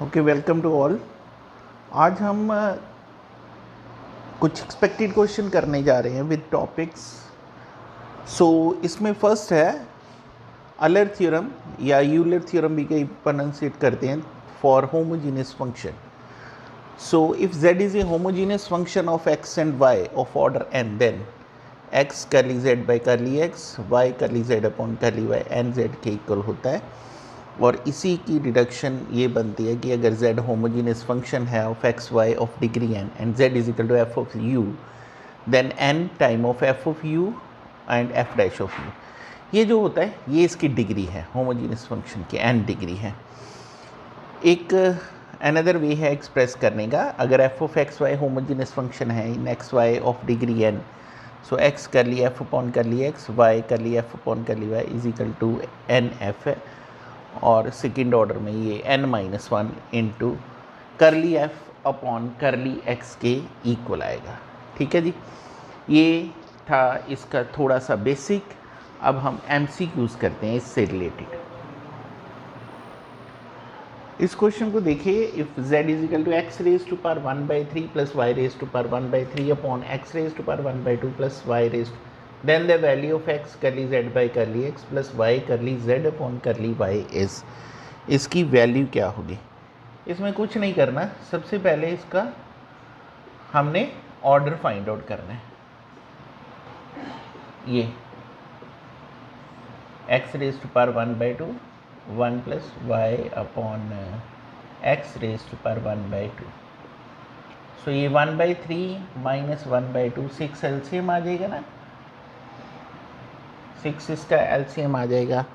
Okay, welcome to all. आज हम कुछ एक्सपेक्टेड क्वेश्चन करने जा रहे हैं विद टॉपिक्स। इसमें फर्स्ट है अलर थ्योरम या यूलर थ्योरम भी कई प्रोनाउंसिएट करते हैं for homogeneous function. If z is a homogeneous function of x and y of order n, then x curly z by curly x, y curly z upon curly y n z के equal होता है। और इसी की deduction ये बनती है कि अगर z होमोजीनियस फंक्शन है of X Y of degree n and z is equal to F of u, then n time of F of u and F dash of u, ये जो होता है ये इसकी डिग्री है, होमोजीनियस फंक्शन की n डिग्री है। एक अनदर वे है एक्सप्रेस करने का, अगर F of X Y homogeneous function है in X Y of degree n, so x कर ली एफ अपॉन कर ली x, y कर ली f upon curly y is equal to n f है। और सेकेंड ऑर्डर में ये n-1 into curly f upon curly x के equal आएगा। ठीक है जी, ये था इसका थोड़ा सा बेसिक। अब हम MCQs करते हैं इससे रिलेटेड। इस क्वेश्चन को देखिए, if z is equal to x raise to power 1/3 plus y raise to power 1/3 upon x raise to power 1/2 plus y raise, then the value of x curly z by curly x plus y curly z upon curly y is, इसकी value क्या होगी। इसमें कुछ नहीं करना, सबसे पहले इसका हमने ऑर्डर फाइंड आउट करना है। ये x raise to power 1/2 1 plus y upon x raise to power 1/2, so ये 1/3 माइनस 1/2 6 एलसीएम आ जाएगा ना, 6 इसका एलसीएम आ जाएगा।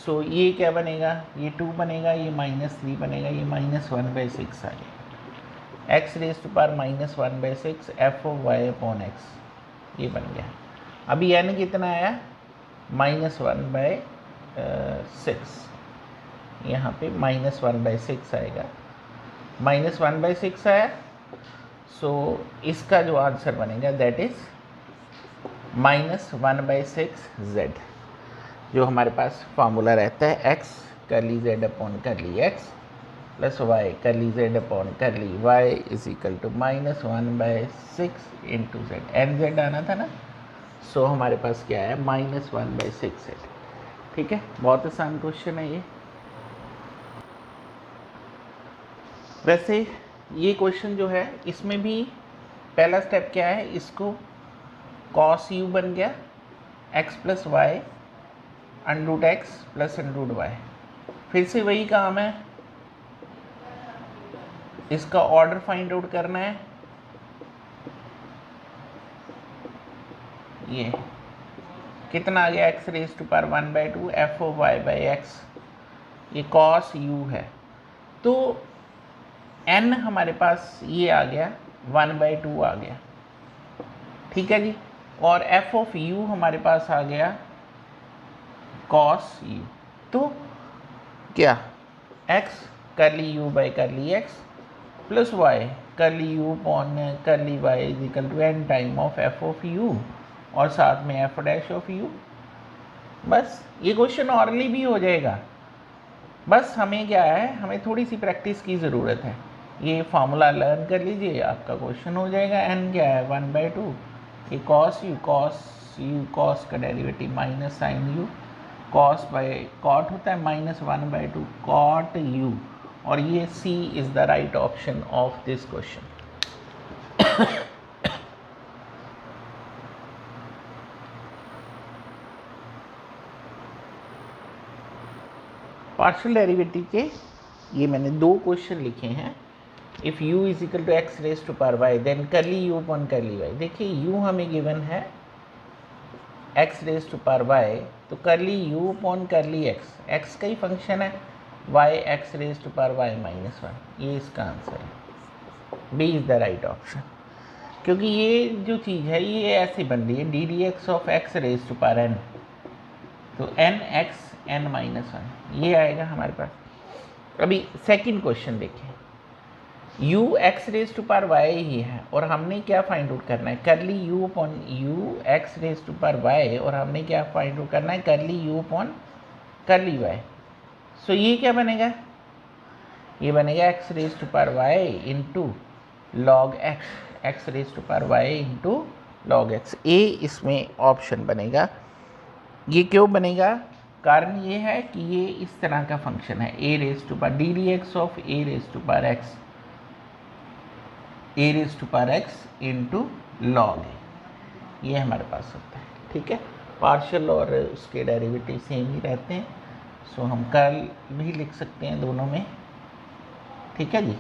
सो ये क्या बनेगा, ये 2 बनेगा, ये -3 बनेगा, ये -1/6 आ जाएगा। X raise to power -1/6 f of y upon x, ये बन गया। अभी n कितना आया, -1/6, यहाँ पे -1/6 आएगा, -1/6 आया। सो इसका जो आंसर बनेगा दैट इज -1/6z, जो हमारे पास फार्मूला रहता है x curly z upon curly x plus y curly z upon curly y is equal to -1/6 into z, n z आना था ना। सो हमारे पास क्या है, -1/6z। ठीक है, बहुत आसान क्वेश्चन है ये। वैसे ये क्वेश्चन जो है इसमें भी पहला स्टेप क्या है, इसको cos u बन गया x plus y under root x plus under root y. फिर से वही काम है, इसका ऑर्डर फाइंड आउट करना है। ये कितना आ गया, x raise to power 1/2 f of y by x, ये cos u है। तो n हमारे पास ये आ गया 1/2 आ गया। ठीक है जी, और f ऑफ u हमारे पास आ गया cos u। तो क्या, x curly u by curly x plus y curly u upon curly y is equal to n time of f of u और साथ में f डैश ऑफ u। बस ये question hourly भी हो जाएगा। बस हमें क्या है, हमें थोड़ी सी प्रैक्टिस की ज़रूरत है। ये फार्मूला लर्न कर लीजिए, आपका क्वेश्चन हो जाएगा। n क्या है, 1/2, ये cos u cos का derivative minus sine u, cos by cot होता है -1/2 cot u, और ये C is the right option of this question. Partial derivative के ये मैंने 2 क्वेश्चन लिखे हैं। If u is equal to x raise to power y, then curly u upon curly y. देखिए u हमें गिवन है x raise to power y, तो curly u upon curly x का ही फंक्शन है, y x raise to power y -1, ये इसका answer है। B is the right option, क्योंकि ये जो चीज़ है ये ऐसे बन रही है d D x of x raise to power n, तो n(x n-1) ये आएगा हमारे पास। अभी सेकंड क्वेश्चन देखिए, u x raise to power y ही है और हमने क्या फाइंड आउट करना है, curly u upon u x raise to power y, और हमने क्या फाइंड आउट करना है, curly u upon curly y। So ये क्या बनेगा, ये बनेगा X raise to power Y into log X, X raise to power Y into log X. ए इसमें ऑप्शन बनेगा। ये क्यों बनेगा? कारण ये है कि ये इस तरह का फंक्शन है, A raise to power D D x of A raise to power X, A raise to power X into log A, ये हमारे पास होता है। ठीक है, पार्शियल और उसके डेरिवेटिव सेम ही रहते हैं, सो हम कर्ल भी लिख सकते हैं दोनों में। ठीक है जी,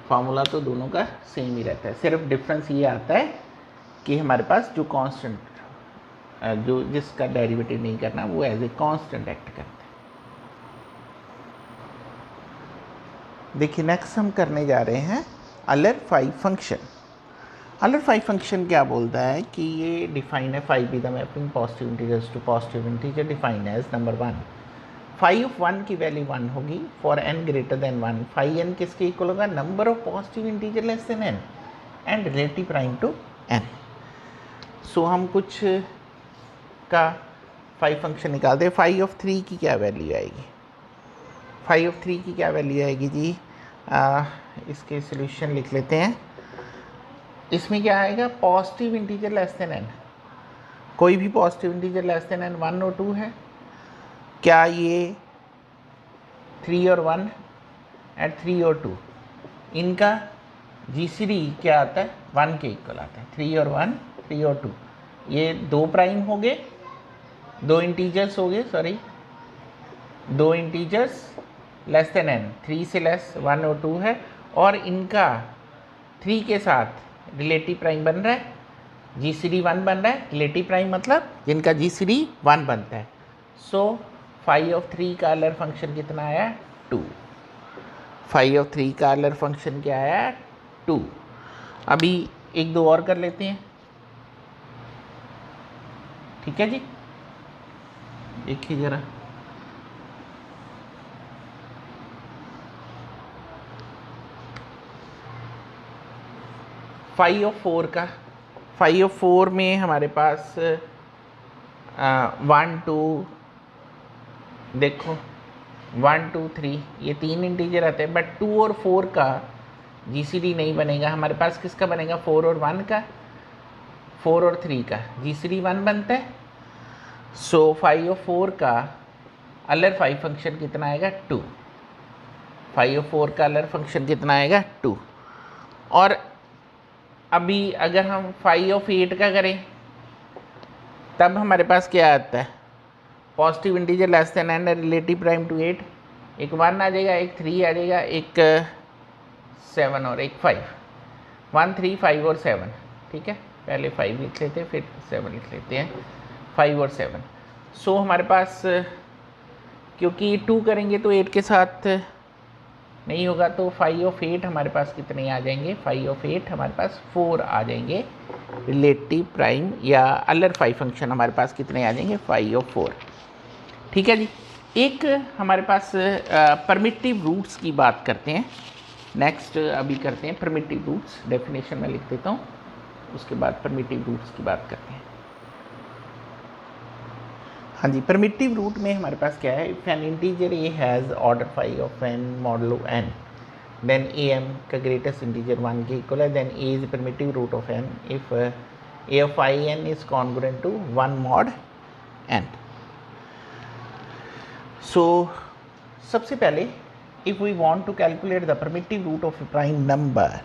फार्मूला तो दोनों का सेम ही रहता है, सिर्फ डिफरेंस ये आता है कि हमारे पास जो कांस्टेंट, जो जिसका डेरिवेटिव नहीं करना, वो एज ए कांस्टेंट एक्ट करता है। देखिए नेक्स्ट हम करने जा रहे हैं अलेर-फाई फंक्शन। अलेर-फाई फंक्शन क्या बोलता है कि ये डिफाइन है, phi be the mapping positive integers to positive integer define as number 1, phi of 1 की वैल्यू 1 होगी for n greater than 1, phi n किसके इक्वल होगा? Number of positive integer less than n and relative prime to n। So हम कुछ का phi function निकालते हैं। Phi of 3 की क्या वैल्यू आएगी? फाई ऑफ 3 की क्या वैल्यू आएगी जी? इसके सॉल्यूशन लिख लेते हैं। इसमें क्या आएगा? Positive integer less than n, कोई भी positive integer less than n 1 और 2 है। क्या ये 3 और 1 एंड 3 और 2, इनका GCD क्या आता है? 1 के इक्वल आता है। 3 और 1, 3 और 2, ये 2 प्राइम हो गए, 2 इंटीजर्स हो गए, sorry 2 integers less than n, 3 से लेस 1 और 2 है, और इनका 3 के साथ रिलेटिव प्राइम बन रहा है, GCD 1 बन रहा है। रिलेटिव प्राइम मतलब जिनका GCD 1 बनता है। सो फाई ऑफ 3 का अलेर फंक्शन कितना आया? 2। फाई ऑफ 3 का अलेर फंक्शन क्या आया? 2। अभी एक दो और कर लेते हैं। ठीक है जी, देखिए जरा, फाई ऑफ 4 का, फाई ऑफ 4 में हमारे पास 1 2, देखो 1 2 3, ये 3 इंटीजर आते हैं, बट 2 और 4 का GCD नहीं बनेगा। हमारे पास किसका बनेगा? 4 और 1 का, 4 और 3 का GCD 1 बनता है। सो फाई ऑफ 4 का अलेर फाई फंक्शन कितना आएगा? 2। फाई ऑफ 4 का अलेर फंक्शन कितना आएगा? 2। और अभी अगर हम फाई ऑफ 8 का करें, तब हमारे पास क्या आता है? Positive integer less than n, relative prime to 8, एक 1 आ जाएगा, एक 3 आ जाएगा, एक 7 और एक 5, 1 3 5 और 7। ठीक है, पहले 5 लिख लेते हैं, फिर 7 लिख लेते हैं, 5 और 7। सो हमारे पास क्योंकि 2 करेंगे तो 8 के साथ नहीं होगा, तो फाई ऑफ 8 हमारे पास कितने आ जाएंगे? फाई ऑफ 8 हमारे पास 4 आ जाएंगे रिलेटिव प्राइम, या अलेर फाई फंक्शन हमारे पास कितने आ जाएंगे? Phi of 4। ठीक है जी, एक हमारे पास परमिटिव रूट्स की बात करते हैं। नेक्स्ट अभी करते हैं परमिटिव रूट्स, डेफिनेशन में लिख देता हूँ, उसके बाद परमिटिव रूट्स की बात करते हैं। हाँ जी, परमिटिव रूट में हमारे पास क्या है? If an integer a has order phi of n modulo n, then a m का ग्रेटेस्ट इंटीजर 1 के इक्वल है, then a is primitive root of n if a of i n is congruent to 1 mod n. So सबसे पहले if we want to calculate the primitive root of a prime number,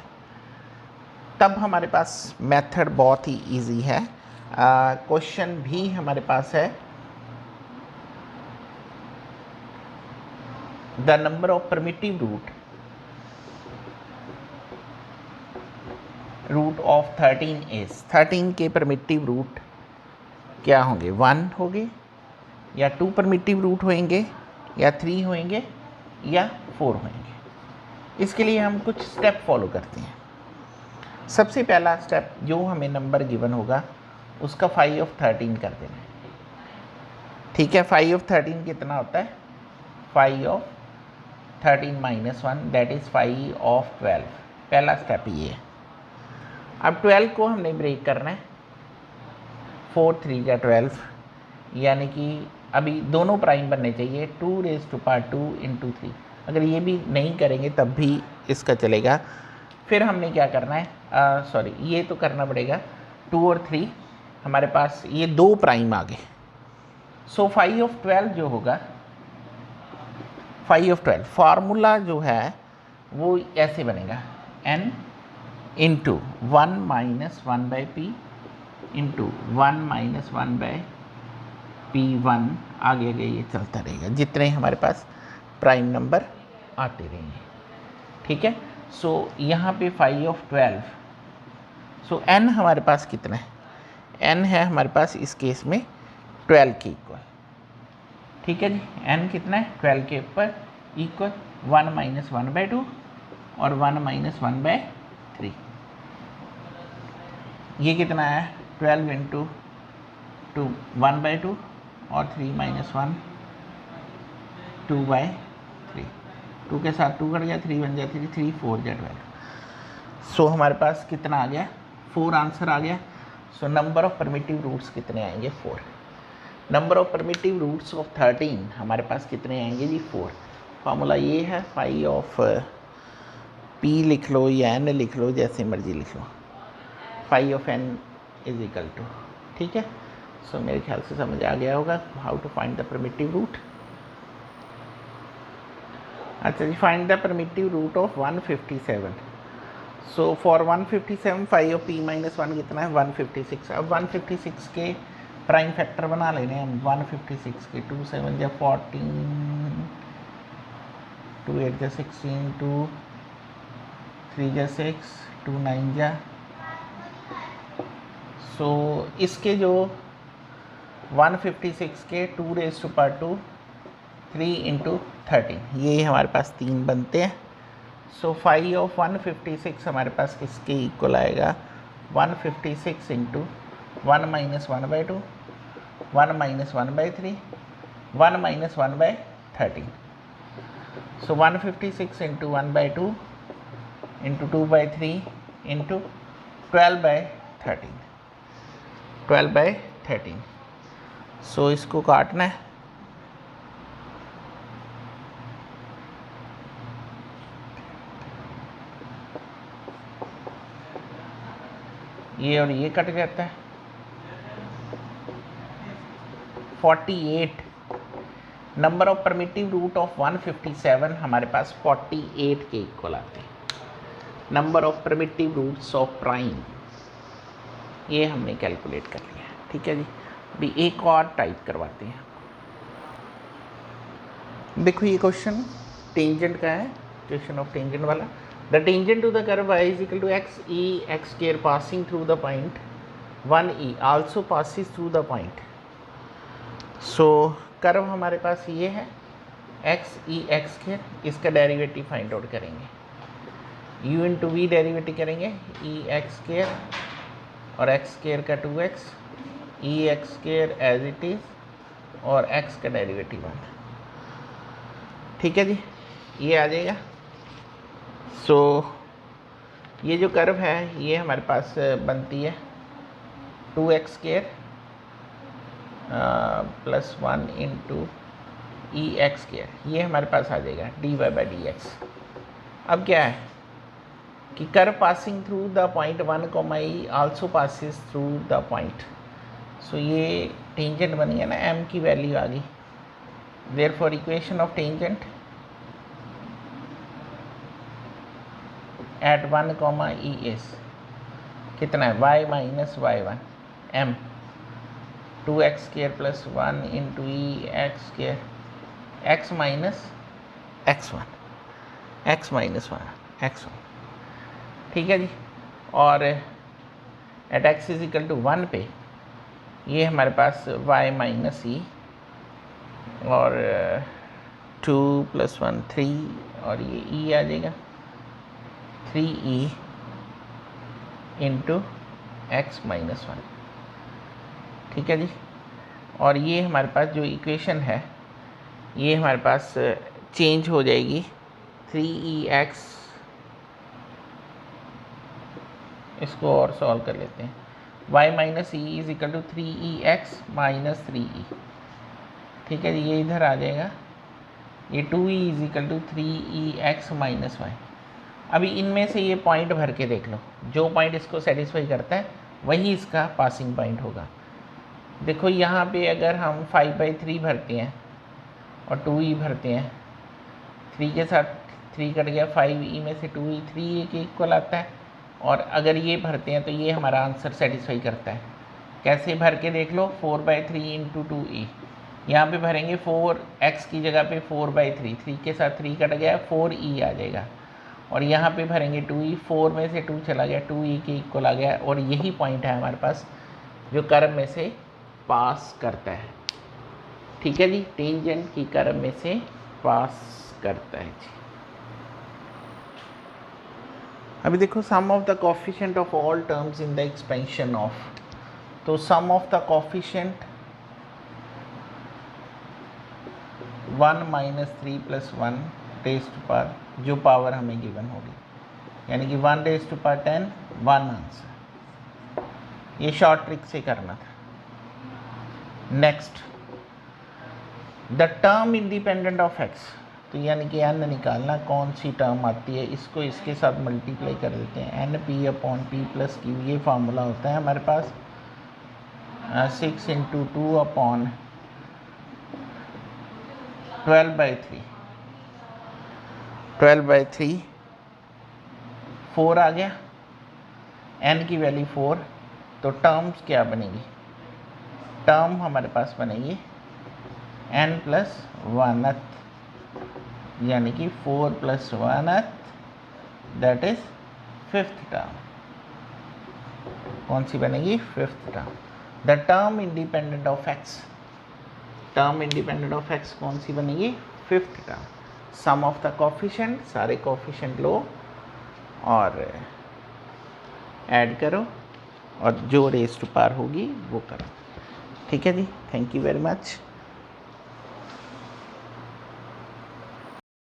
तब हमारे पास method बहुत ही easy है। Question भी हमारे पास है, the number of primitive root of 13 is, 13 के primitive root क्या होंगे? 1 होंगे, या 2 primitive root होंगे, या 3 होंगे, या 4 होंगे। इसके लिए हम कुछ स्टेप फॉलो करते हैं। सबसे पहला स्टेप, जो हमें नंबर गिवन होगा उसका फाई ऑफ 13 कर देना है। ठीक है, फाई ऑफ 13 कितना होता है? Phi of 13 minus 1, that is phi of 12। पहला स्टेप ये है। अब 12 को हमने ब्रेक करना है, 4 3 या 12, यानी कि अभी दोनों प्राइम बनने चाहिए, 2 रेज़ टू पावर 2 इंटू 3। अगर ये भी नहीं करेंगे तब भी इसका चलेगा। फिर हमने क्या करना है, सॉरी ये तो करना पड़ेगा 2 और 3 हमारे पास ये 2 प्राइम आ गए। सो 5 ऑफ 12 जो होगा 5 ऑफ 12 फार्मूला जो है वो ऐसे बनेगा n into 1 minus 1 by P into 1 minus 1 by P1 आगे आगे ये चलता रहेगा जितने हमारे पास प्राइम नंबर आते रहेंगे। ठीक है, सो यहाँ पे 5 ऑफ 12, सो n हमारे पास कितना है, n है हमारे पास इस केस में 12 के इक्वल। ठीक है जी, n कितना है 12 के ऊपर इक्वल 1 माइनस 1 बाई 2 और 1 माइनस 1 बाई 3। ये कितना है 12 इंटू 2 1 बाई 2 और 3 माइनस 1 2 बाई 3, 2 के साथ 2 कट गया, 3 बन गया 3, 3 4 जा 12। सो हमारे पास कितना आ गया 4 आंसर आ गया। So number of primitive roots कितने आएंगे 4। Number of primitive roots of 13 हमारे पास कितने आएंगे जी 4। फार्मूला ये है 5 ऑफ p लिख लो या n लिख लो, जैसे मर्जी लिख लो, 5 of n is equal to. ठीक है, सो मेरे ख्याल से समझ आ गया होगा how to find the primitive root. अच्छा जी, find the primitive root of 157। So for 157 5 of p minus 1 कितना है 156। अब 156 के प्राइम फैक्टर बना लेने हम 156 के 2 7 या 14 2 8 या 16 2 3 या 6 2 9 या। सो इसके जो 156 के 2 रेज़ टू पावर 2 3 इंटू 13 ये हमारे पास 3 बनते हैं। सो 5 ऑफ 156 हमारे पास किसके इक्वल आएगा 156 into 1 minus 1 by 2 1 minus 1 by 3 1 minus 1 by 13। So 156 into 1 by 2 into 2 by 3 into 12 by 13 12 by 13। सो इसको काटना है, ये और ये कट जाता है 48। Number of primitive root of 157 हमारे पास 48 के इक्वल आते हैं। Number of primitive roots of prime ये हमने कैलकुलेट कर लिया। ठीक है जी, अभी एक और टाइप करवाते हैं। देखो ये क्वेश्चन टेंजेंट का है, क्वेश्चन ऑफ टेंजेंट वाला। The tangent to the curve y is equal to x e x square passing through the point 1e also passes through the point. So curve हमारे पास ये है एक्स ई एक्स स्क्वायर, इसका derivative find out करेंगे, u into v derivative करेंगे e x square और x square का 2x e x square as it is और x का डेरिवेटिव 1। ठीक है जी, ये आ जाएगा। सो ये जो कर्व है ये हमारे पास बनती है 2x square plus 1 into e x square, ये हमारे पास आ जाएगा dy बाई डी एक्स। अब क्या है कि curve passing through the point 1 e also passes through the point. So ये टेंजेंट बन गया ना, m की वैल्यू आ गई। Therefore equation of tangent at 1 e is कितना है y minus y1 m 2x square plus 1 into e x square x minus x1 x minus 1 x1। ठीक है जी, और at x is equal to 1 पे ये हमारे पास y माइनस ई और 2 प्लस 1 3 और ये e आ जाएगा 3e इंटू एक्स माइनस 1। ठीक है जी, और ये हमारे पास जो इक्वेशन है ये हमारे पास चेंज हो जाएगी 3ex, इसको और सॉल्व कर लेते हैं। y minus e is equal to 3ex minus 3e। ठीक है जी, ये इधर आ जाएगा ये 2e is equal to 3ex minus y. अभी इनमें से ये पॉइंट भर के देख लो, जो पॉइंट इसको सेटिस्फाई करता है वही इसका पासिंग पॉइंट होगा। देखो यहाँ पे अगर हम 5/3 भरते हैं और 2e भरते हैं, 3 के साथ 3 कट गया, 5e में से 2e 3e के इक्वल आता है। और अगर ये भरते हैं तो ये हमारा आंसर सेटिस्फाई करता है। कैसे भर के देख लो, 4/3 इंटू 2e, यहाँ पे भरेंगे 4x की जगह पे 4/3, 3 के साथ 3 कट गया, 4e आ जाएगा। और यहाँ पे भरेंगे 2e, 4 में से 2 चला गया, 2e के इक्वल आ गया। और यही पॉइंट है हमारे पास जो कर्व में से पास करता है। ठीक है जी, टेंजेंट की कर्व में से पास करता है जी। अभी देखो sum of the coefficient of all terms in the expansion of, तो sum of the coefficient 1 minus 3 plus 1 raise to power, जो पावर हमें गिवन होगी, यानी कि 1 रेज़ टू पावर 10, 1 आंसर। ये शॉर्ट ट्रिक से करना था। Next, the term independent of x, तो यानी कि n निकालना, कौन सी टर्म आती है, इसको इसके साथ मल्टीप्लाई कर देते हैं, NP/P प्लस Q। ये फार्मूला होता है हमारे पास 6 इंटू 2/12/3, 12/3, 4 आ गया, n की वैल्यू 4, तो टर्म्स क्या बनेगी, टर्म हमारे पास बनेगी n प्लस 1th, यानी कि 4 plus 1th, that is 5th term. कौन सी बनेगी, 5th term. The term independent of x, term independent of x कौन सी बनेगी, 5th term. Sum of the coefficient, सारे कोएफिशिएंट लो और ऐड करो और जो रेज़ टू पावर होगी वो करो। ठीक है जी, थैंक यू वेरी मच।